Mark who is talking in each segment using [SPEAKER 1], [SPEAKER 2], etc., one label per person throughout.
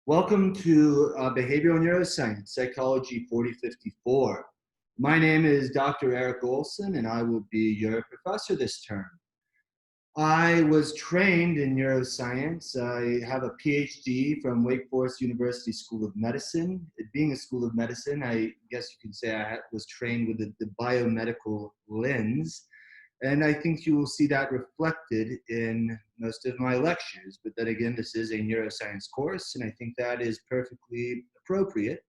[SPEAKER 1] Welcome to Behavioral Neuroscience, Psychology 4054. My name is Dr. Eric Olson, and I will be your professor this term. I was trained in neuroscience. I have a PhD from Wake Forest University School of Medicine. It being a school of medicine, I guess you could say I was trained with the biomedical lens. And I think you will see that reflected in most of my lectures. But then again, this is a neuroscience course, and I think that is perfectly appropriate.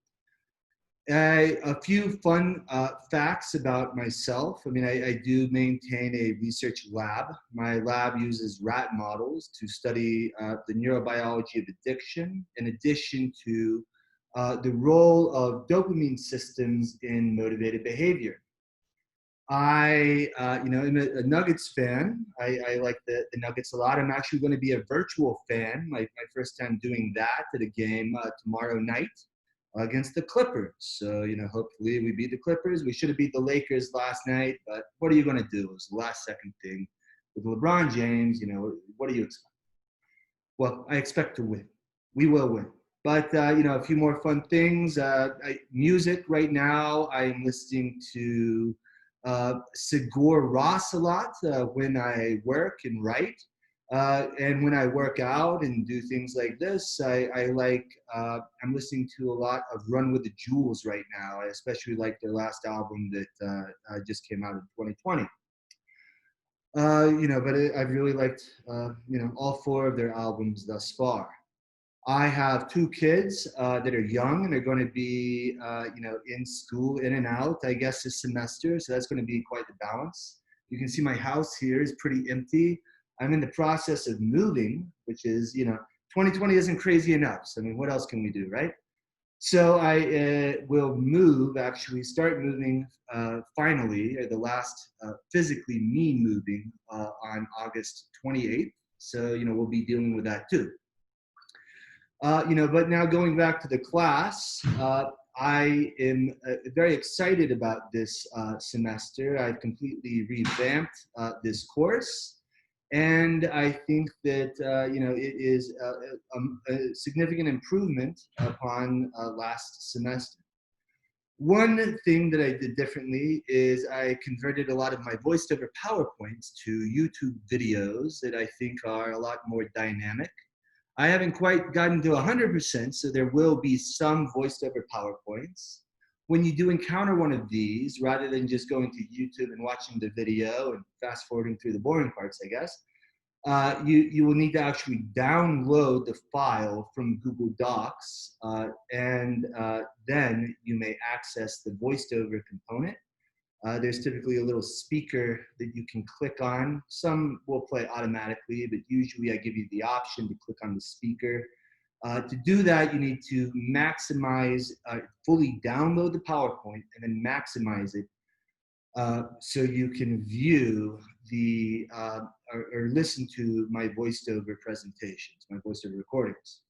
[SPEAKER 1] A few fun facts about myself. I mean, I do maintain a research lab. My lab uses rat models to study the neurobiology of addiction, in addition to the role of dopamine systems in motivated behavior. I, am a Nuggets fan. I like the Nuggets a lot. I'm actually going to be a virtual fan. My first time doing that at a game tomorrow night against the Clippers. So, hopefully we beat the Clippers. We should have beat the Lakers last night, but what are you going to do? It was the last second thing with LeBron James. What do you expect? Well, I expect to win. We will win. But, a few more fun things. Music right now, I'm listening to Sigur Rós a lot when I work and write. And when I work out and do things like this, I'm listening to a lot of Run with the Jewels right now. I especially like their last album that just came out in 2020. I've really liked, all four of their albums thus far. I have two kids that are young and are going to be, in school, in and out, I guess, this semester. So that's going to be quite the balance. You can see my house here is pretty empty. I'm in the process of moving, which is, 2020 isn't crazy enough. So, I mean, what else can we do, right? So I will start moving finally, or the last physically me moving on August 28th. So, we'll be dealing with that too. But now going back to the class, I am very excited about this semester. I've completely revamped this course. And I think that, it is a significant improvement upon last semester. One thing that I did differently is I converted a lot of my voiced-over PowerPoints to YouTube videos that I think are a lot more dynamic. I haven't quite gotten to 100%, so there will be some voiced-over PowerPoints. When you do encounter one of these, rather than just going to YouTube and watching the video and fast-forwarding through the boring parts, I guess, you will need to actually download the file from Google Docs, and then you may access the voiced-over component. There's typically a little speaker that you can click on. Some will play automatically, but usually I give you the option to click on the speaker. To do that, you need to maximize, fully download the PowerPoint and then maximize it so you can view or listen to my voiced-over presentations, my voiced-over recordings.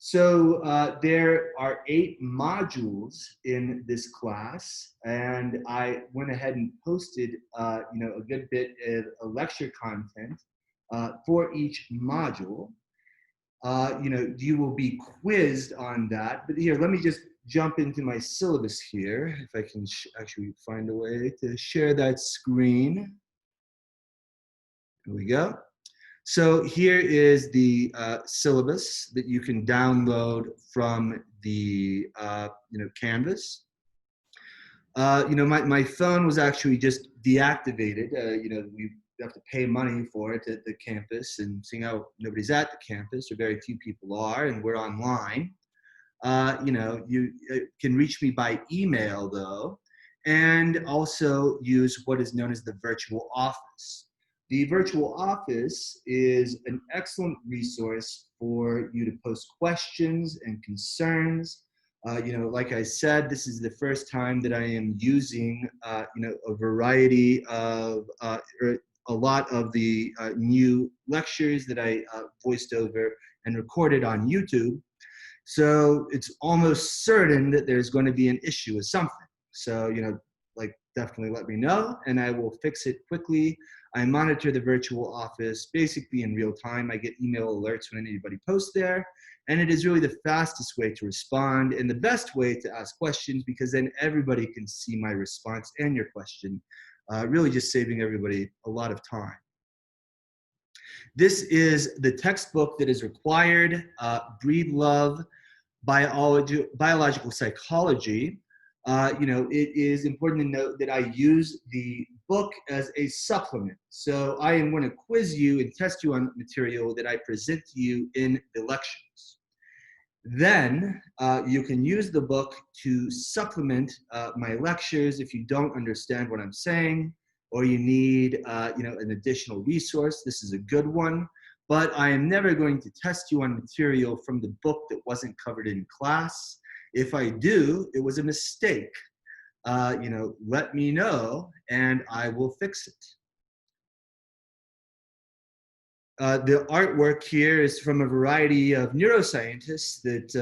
[SPEAKER 1] So there are 8 modules in this class, and I went ahead and posted, a good bit of lecture content for each module. You will be quizzed on that. But here, let me just jump into my syllabus here, if I can actually find a way to share that screen. Here we go. So here is the syllabus that you can download from the Canvas. My phone was actually just deactivated. We have to pay money for it at the campus, and seeing how nobody's at the campus, or very few people are, and we're online. You can reach me by email though, and also use what is known as the virtual office. The virtual office is an excellent resource for you to post questions and concerns. Like I said, this is the first time that I am using, a variety of, or a lot of the new lectures that I voiced over and recorded on YouTube. So it's almost certain that there's going to be an issue with something. So, definitely let me know, and I will fix it quickly. I monitor the virtual office basically in real time. I get email alerts when anybody posts there. And it is really the fastest way to respond and the best way to ask questions, because then everybody can see my response and your question, really just saving everybody a lot of time. This is the textbook that is required, Breed Love, Biological Psychology. It is important to note that I use the book as a supplement. So I am going to quiz you and test you on material that I present to you in the lectures. Then you can use the book to supplement my lectures if you don't understand what I'm saying, or you need an additional resource. This is a good one. But I am never going to test you on material from the book that wasn't covered in class. If I do, it was a mistake. Let me know and I will fix it. The artwork here is from a variety of neuroscientists that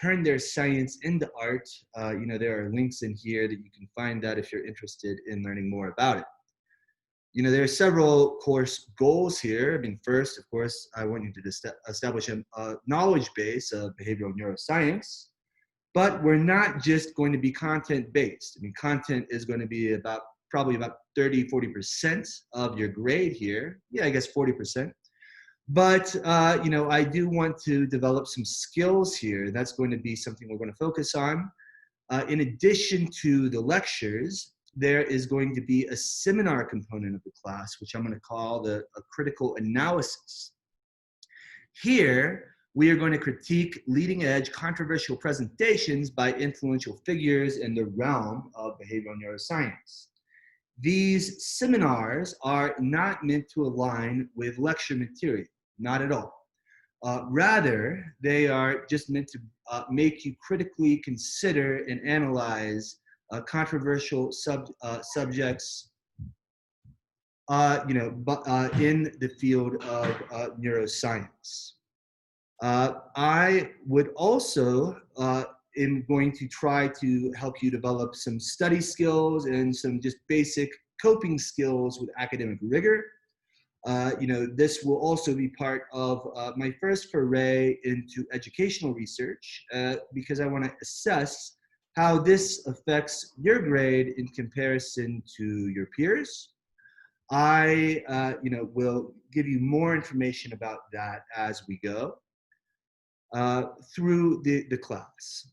[SPEAKER 1] turn their science into art. There are links in here that you can find that if you're interested in learning more about it. There are several course goals here. I mean, first, of course, I want you to establish a knowledge base of behavioral neuroscience, but we're not just going to be content-based. I mean, content is going to be probably about 30–40% of your grade here. Yeah, I guess 40%. But, I do want to develop some skills here. That's going to be something we're going to focus on. In addition to the lectures, there is going to be a seminar component of the class, which I'm going to call a critical analysis. Here, we are going to critique leading-edge controversial presentations by influential figures in the realm of behavioral neuroscience. These seminars are not meant to align with lecture material, not at all. Rather, they are just meant to make you critically consider and analyze controversial subjects, in the field of neuroscience. I would also am going to try to help you develop some study skills and some just basic coping skills with academic rigor. This will also be part of my first foray into educational research because I want to assess how this affects your grade in comparison to your peers. I, will give you more information about that as we go through the class.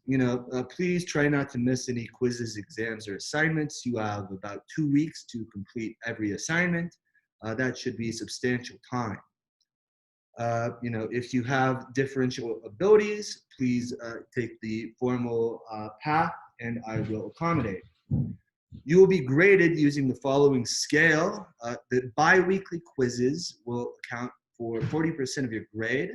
[SPEAKER 1] Please try not to miss any quizzes, exams, or assignments. You have about 2 weeks to complete every assignment. That should be substantial time. If you have differential abilities, please take the formal path and I will accommodate. You will be graded using the following scale. The bi-weekly quizzes will account for 40% of your grade.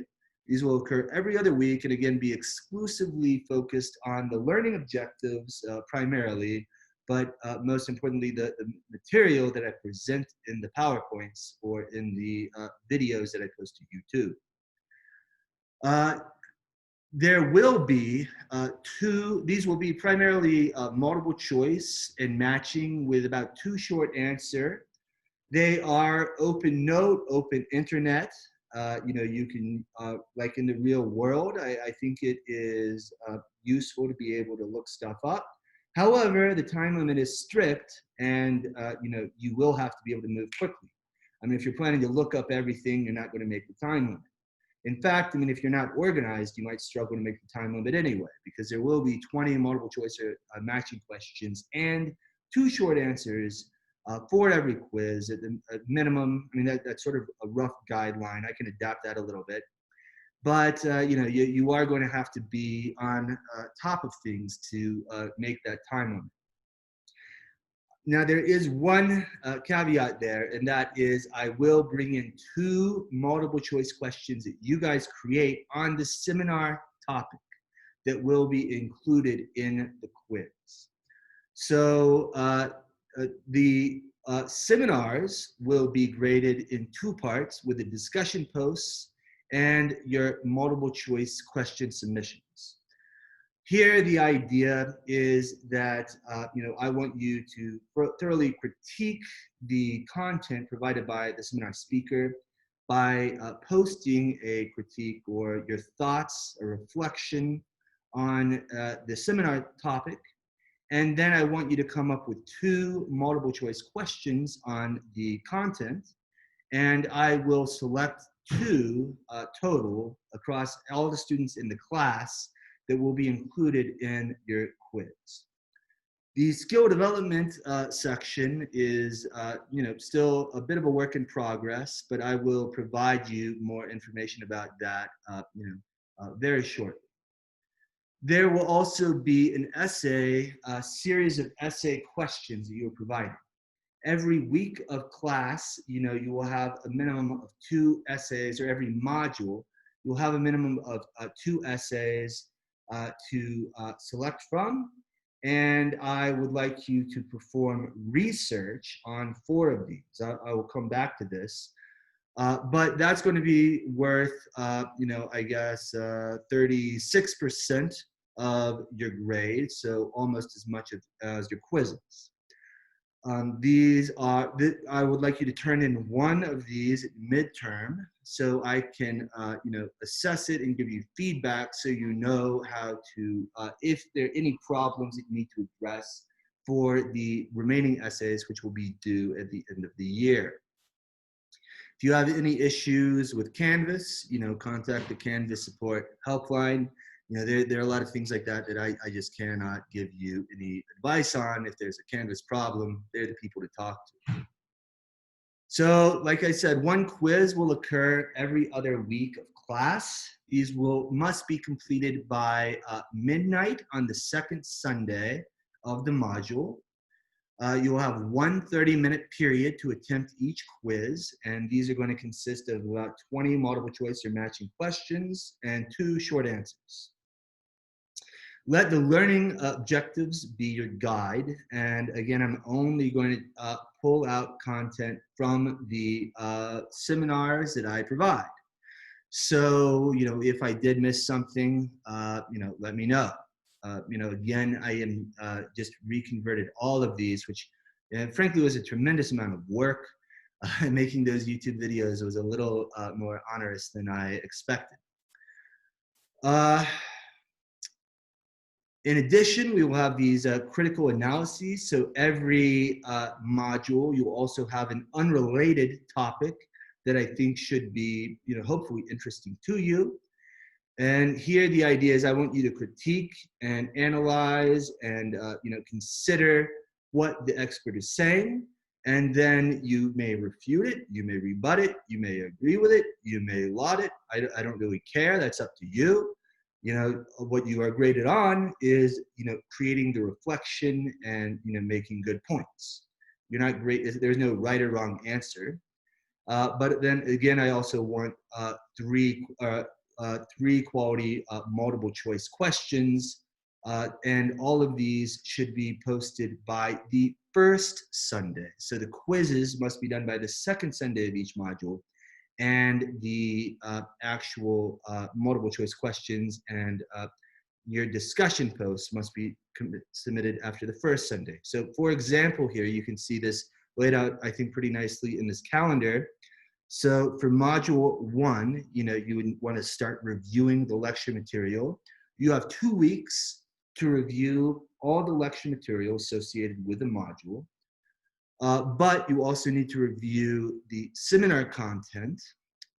[SPEAKER 1] These will occur every other week and again be exclusively focused on the learning objectives primarily, but most importantly, the material that I present in the PowerPoints or in the videos that I post to YouTube. There will be these will be primarily multiple choice and matching with about 2 short answer. They are open note, open internet. You can, like in the real world, I think it is useful to be able to look stuff up. However, the time limit is strict and, you will have to be able to move quickly. I mean, if you're planning to look up everything, you're not going to make the time limit. In fact, I mean, if you're not organized, you might struggle to make the time limit anyway, because there will be 20 multiple choice or matching questions and 2 short answers for every quiz at the minimum. I mean, that's sort of a rough guideline. I can adapt that a little bit. But, you are going to have to be on top of things to make that time limit. Now, there is one caveat there, and that is I will bring in 2 multiple choice questions that you guys create on the seminar topic that will be included in the quiz. So the seminars will be graded in 2 parts with the discussion posts and your multiple choice question submissions. Here, the idea is that I want you to thoroughly critique the content provided by the seminar speaker by posting a critique or your thoughts, a reflection on the seminar topic. And then I want you to come up with 2 multiple choice questions on the content. And I will select 2 total across all the students in the class that will be included in your quiz. The skill development section is, still a bit of a work in progress, but I will provide you more information about that, very shortly. There will also be an essay, a series of essay questions that you're providing. Every week of class, you will have a minimum of 2 essays, or every module, you'll have a minimum of 2 essays to select from. And I would like you to perform research on 4 of these. I will come back to this. But that's going to be worth, I guess, 36% of your grade, so almost as much as your quizzes. I would like you to turn in 1 of these midterm, so I can, assess it and give you feedback, so you know how to, if there are any problems that you need to address for the remaining essays, which will be due at the end of the year. If you have any issues with Canvas, contact the Canvas support helpline. There are a lot of things like that I just cannot give you any advice on. If there's a Canvas problem, they're the people to talk to. So, like I said, 1 quiz will occur every other week of class. These must be completed by midnight on the 2nd Sunday of the module. You will have 1 30-minute period to attempt each quiz, and these are going to consist of about 20 multiple choice or matching questions and 2 short answers. Let the learning objectives be your guide, and again, I'm only going to pull out content from the seminars that I provide. So, if I did miss something, let me know. Again, I am just reconverted all of these, which frankly was a tremendous amount of work. Making those YouTube videos was a little more onerous than I expected. In addition, we will have these critical analyses. So every module, you will also have an unrelated topic that I think should be, hopefully interesting to you. And here the idea is I want you to critique and analyze and consider what the expert is saying, and then you may refute it, you may rebut it, you may agree with it, you may laud it. I don't really care. That's up to you. What you are graded on is creating the reflection and making good points. You're not great. There's no right or wrong answer. But then again, I also want 3 quality multiple choice questions, and all of these should be posted by the 1st Sunday. So the quizzes must be done by the 2nd Sunday of each module, and the actual multiple choice questions and your discussion posts must be submitted after the 1st Sunday. So for example, here you can see this laid out, I think, pretty nicely in this calendar. So for module 1, you would want to start reviewing the lecture material. You have 2 weeks to review all the lecture material associated with the module. But you also need to review the seminar content.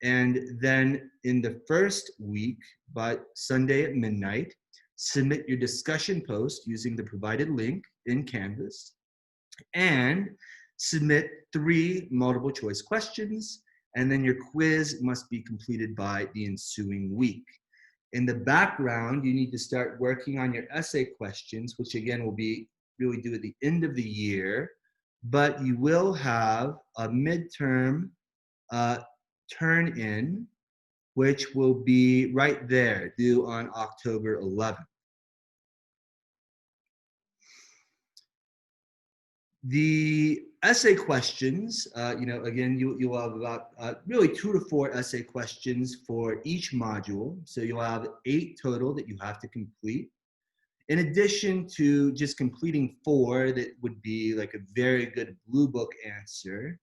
[SPEAKER 1] And then in the 1st week, by Sunday at midnight, submit your discussion post using the provided link in Canvas, and submit 3 multiple choice questions. And then your quiz must be completed by the ensuing week. In the background, you need to start working on your essay questions, which again will be really due at the end of the year. But you will have a midterm turn-in, which will be right there, due on October 11th. The essay questions, again, you'll have about really 2 to 4 essay questions for each module. So you'll have 8 total that you have to complete. In addition to just completing 4, that would be like a very good blue book answer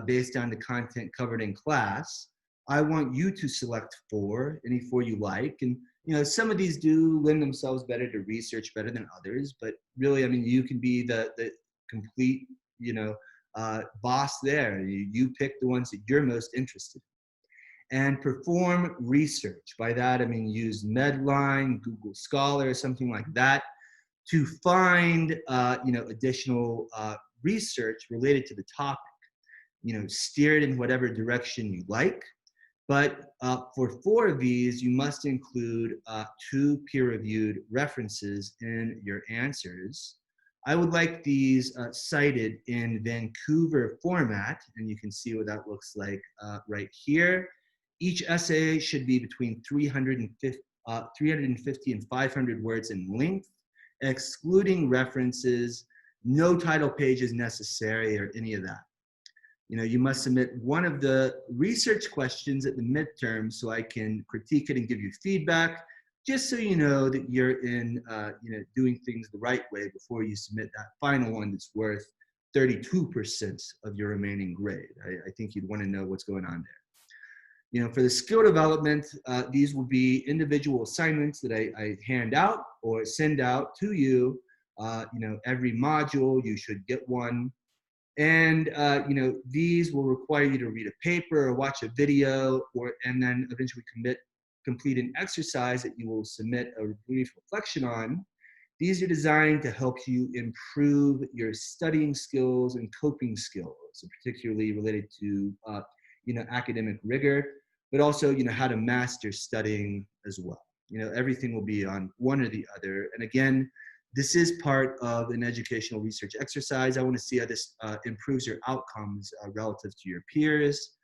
[SPEAKER 1] based on the content covered in class, I want you to select 4, any 4 you like. And some of these do lend themselves better to research better than others, but really, I mean, you can be the complete, boss there. You pick the ones that you're most interested in. And perform research. By that, I mean use Medline, Google Scholar, something like that, to find additional research related to the topic. Steer it in whatever direction you like. But for 4 of these, you must include 2 peer-reviewed references in your answers. I would like these cited in Vancouver format, and you can see what that looks like right here. Each essay should be between 350 and 500 words in length, excluding references, no title pages necessary or any of that. You must submit one of the research questions at the midterm so I can critique it and give you feedback, just so you know that you're in, doing things the right way before you submit that final one that's worth 32% of your remaining grade. I think you'd want to know what's going on there. For the skill development, these will be individual assignments that I hand out or send out to you. Every module, you should get one. And, these will require you to read a paper or watch a video, and then eventually complete an exercise that you will submit a brief reflection on. These are designed to help you improve your studying skills and coping skills, particularly related to, academic rigor, but also, how to master studying as well. Everything will be on one or the other. And again, this is part of an educational research exercise. I want to see how this improves your outcomes relative to your peers.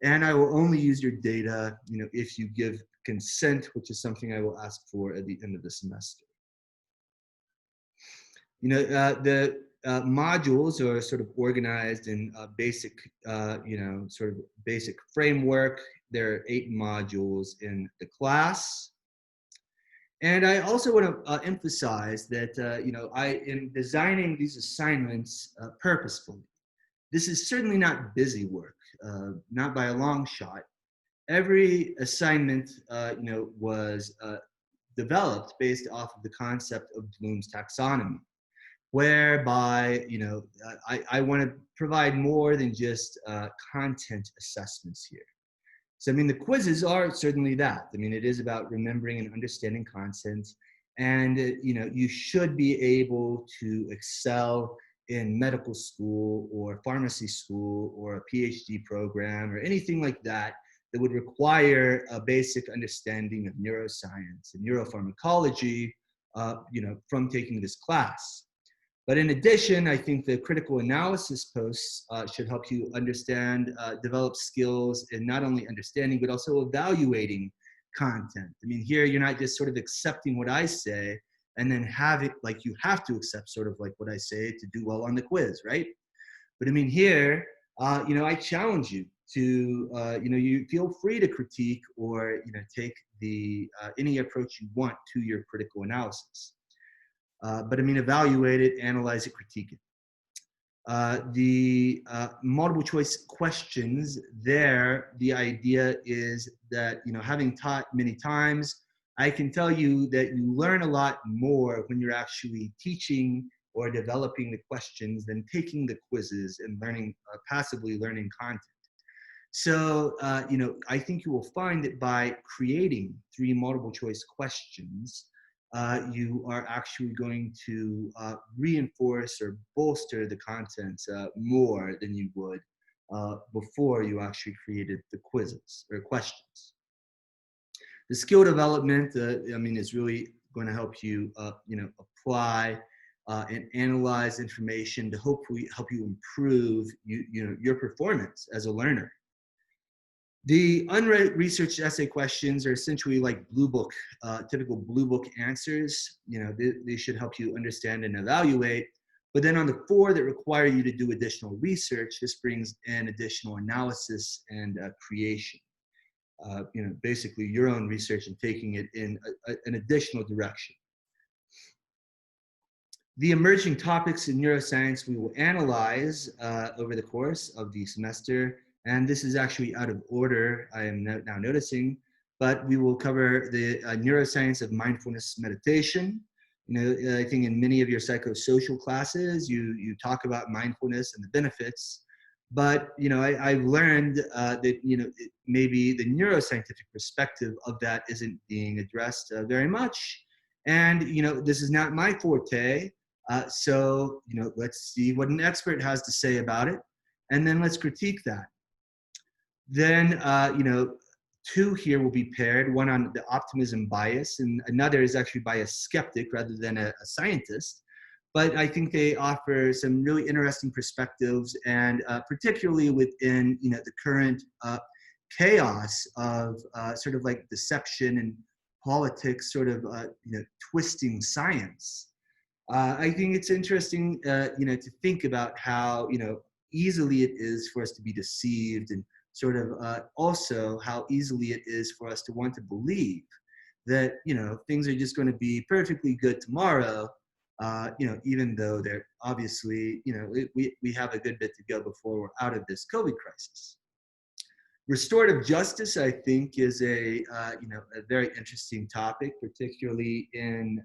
[SPEAKER 1] And I will only use your data, if you give consent, which is something I will ask for at the end of the semester. The modules are sort of organized in basic, sort of basic framework. There are 8 modules in the class. And I also want to emphasize that, I am designing these assignments purposefully. This is certainly not busy work, not by a long shot. Every assignment, was developed based off of the concept of Bloom's taxonomy, whereby, I want to provide more than just content assessments here. So, I mean, the quizzes are certainly that. I mean, it is about remembering and understanding content. And, you should be able to excel in medical school or pharmacy school or a PhD program or anything like that that would require a basic understanding of neuroscience and neuropharmacology, from taking this class. But in addition, I think the critical analysis posts should help you understand, develop skills in not only understanding, but also evaluating content. I mean, here you're not just sort of accepting what I say and then have it like you have to accept sort of like what I say to do well on the quiz, right? But I mean, here, I challenge you to, you feel free to critique or, take the any approach you want to your critical analysis. But I mean, evaluate it, analyze it, critique it. The multiple choice questions there, the idea is that, having taught many times, I can tell you that you learn a lot more when you're actually teaching or developing the questions than taking the quizzes and learning, passively learning content. So, I think you will find that by creating 3 multiple choice questions, you are actually going to reinforce or bolster the content more than you would before you actually created the quizzes or questions. The skill development, is really going to help you, apply and analyze information to hopefully help you improve your performance as a learner. The unresearched essay questions are essentially like blue book, typical blue book answers. They should help you understand and evaluate. But then on the 4 that require you to do additional research, this brings in additional analysis and creation. Basically your own research and taking it in an additional direction. The emerging topics in neuroscience we will analyze over the course of the semester, and this is actually out of order, I am now noticing, but we will cover the neuroscience of mindfulness meditation. You know, I think in many of your psychosocial classes, you talk about mindfulness and the benefits, but you know, I've learned that you know maybe the neuroscientific perspective of that isn't being addressed very much, and you know, this is not my forte. So, you know, let's see what an expert has to say about it, and then let's critique that. Then, you know, two here will be paired, one on the optimism bias, and another is actually by a skeptic rather than a scientist. But I think they offer some really interesting perspectives, and particularly within, you know, the current chaos of sort of like deception and politics, sort of, you know, twisting science. I think it's interesting, you know, to think about how, you know, easily it is for us to be deceived, and sort of also how easily it is for us to want to believe that, you know, things are just going to be perfectly good tomorrow, you know, even though they're obviously, you know, we have a good bit to go before we're out of this COVID crisis. Restorative justice, I think, is a you know, a very interesting topic, particularly in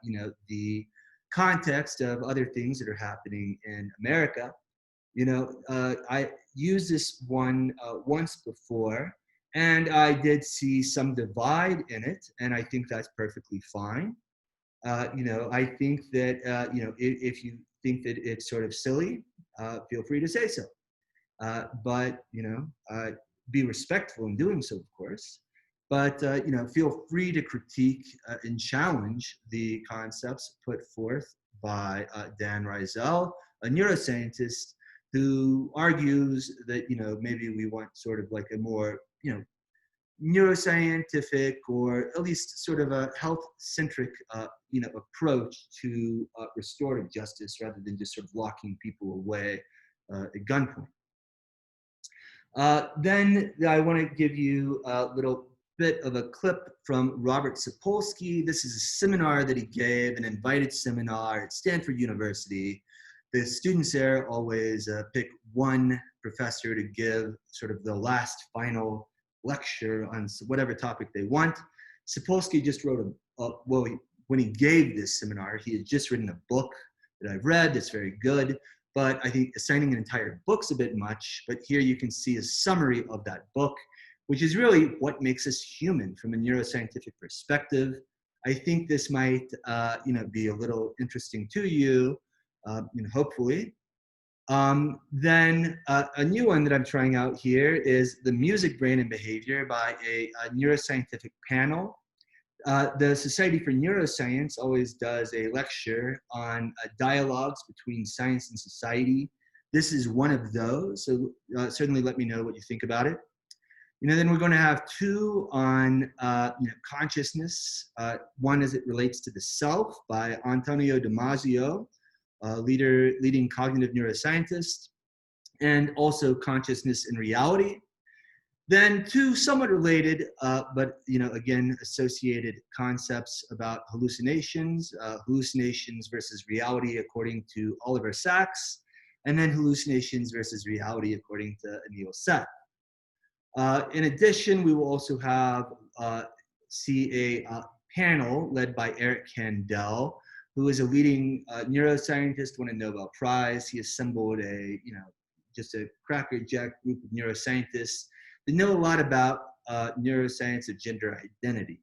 [SPEAKER 1] you know, the context of other things that are happening in America. You know, I used this one once before, and I did see some divide in it, and I think that's perfectly fine. You know, I think that you know, if you think that it's sort of silly, feel free to say so. But you know, be respectful in doing so, of course. But you know, feel free to critique and challenge the concepts put forth by Dan Riesel, a neuroscientist who argues that, you know, maybe we want sort of like a more, you know, neuroscientific, or at least sort of a health-centric, you know, approach to restorative justice, rather than just sort of locking people away at gunpoint. Then I want to give you a little bit of a clip from Robert Sapolsky. This is a seminar that he gave, an invited seminar at Stanford University. The students there always pick one professor to give sort of the last final lecture on whatever topic they want. Sapolsky just wrote well, when he gave this seminar, he had just written a book that I've read that's very good. But I think assigning an entire book's a bit much. But here you can see a summary of that book, which is really what makes us human from a neuroscientific perspective. I think this might, you know, be a little interesting to you, you know, hopefully. Then a new one that I'm trying out here is The Music, Brain, and Behavior by a neuroscientific panel. The Society for Neuroscience always does a lecture on dialogues between science and society. This is one of those, so certainly let me know what you think about it. You know, then we're going to have two on you know, consciousness. One as it relates to the self by Antonio Damasio, leading cognitive neuroscientist, and also consciousness and reality. Then two somewhat related, but you know, again, associated concepts about hallucinations, hallucinations versus reality according to Oliver Sacks, and then hallucinations versus reality according to Anil Seth. In addition, we will also have see a panel led by Eric Kandel, who is a leading neuroscientist, won a Nobel Prize. He assembled a, you know, just a crackerjack group of neuroscientists that know a lot about neuroscience of gender identity.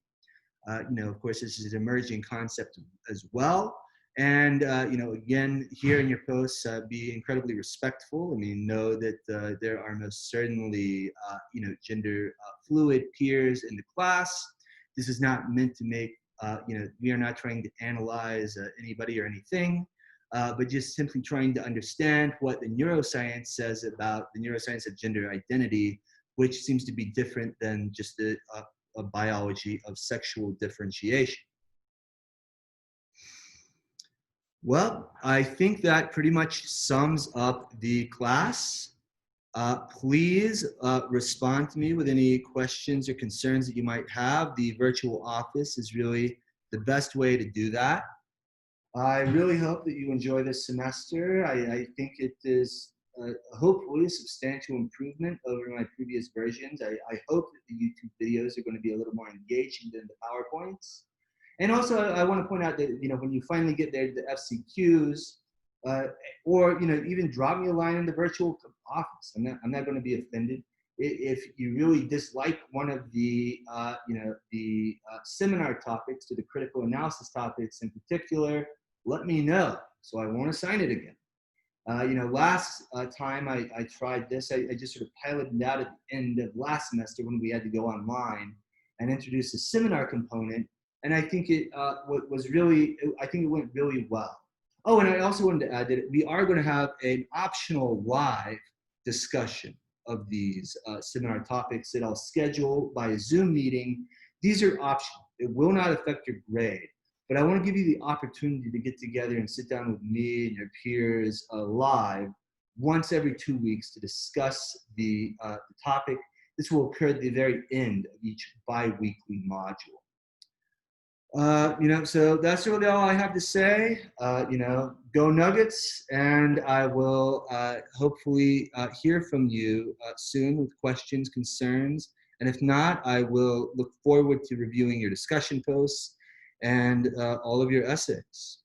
[SPEAKER 1] You know, of course, this is an emerging concept as well. And, you know, again, here in your posts, be incredibly respectful. I mean, know that there are most certainly, you know, gender fluid peers in the class. This is not meant to make, you know, we are not trying to analyze anybody or anything, but just simply trying to understand what the neuroscience says about the neuroscience of gender identity, which seems to be different than just the biology of sexual differentiation. Well, I think that pretty much sums up the class. Please respond to me with any questions or concerns that you might have. The virtual office is really the best way to do that. I really hope that you enjoy this semester. I think it is hopefully a substantial improvement over my previous versions. I hope that the YouTube videos are going to be a little more engaging than the PowerPoints. And also, I want to point out that, when you finally get there, the FCQs, uh, or, even drop me a line in the virtual office. I'm not going to be offended. If you really dislike one of the, seminar topics, to the critical analysis topics in particular, let me know so I won't assign it again. Last time I tried this, I just sort of piloted it out at the end of last semester when we had to go online and introduce a seminar component. And I think I think it went really well. Oh, and I also wanted to add that we are going to have an optional live discussion of these seminar topics that I'll schedule by a Zoom meeting. These are optional. It will not affect your grade. But I want to give you the opportunity to get together and sit down with me and your peers live once every 2 weeks to discuss the topic. This will occur at the very end of each bi-weekly module. So that's really all I have to say. Go Nuggets, and I will hopefully hear from you soon with questions, concerns, and if not, I will look forward to reviewing your discussion posts and all of your essays.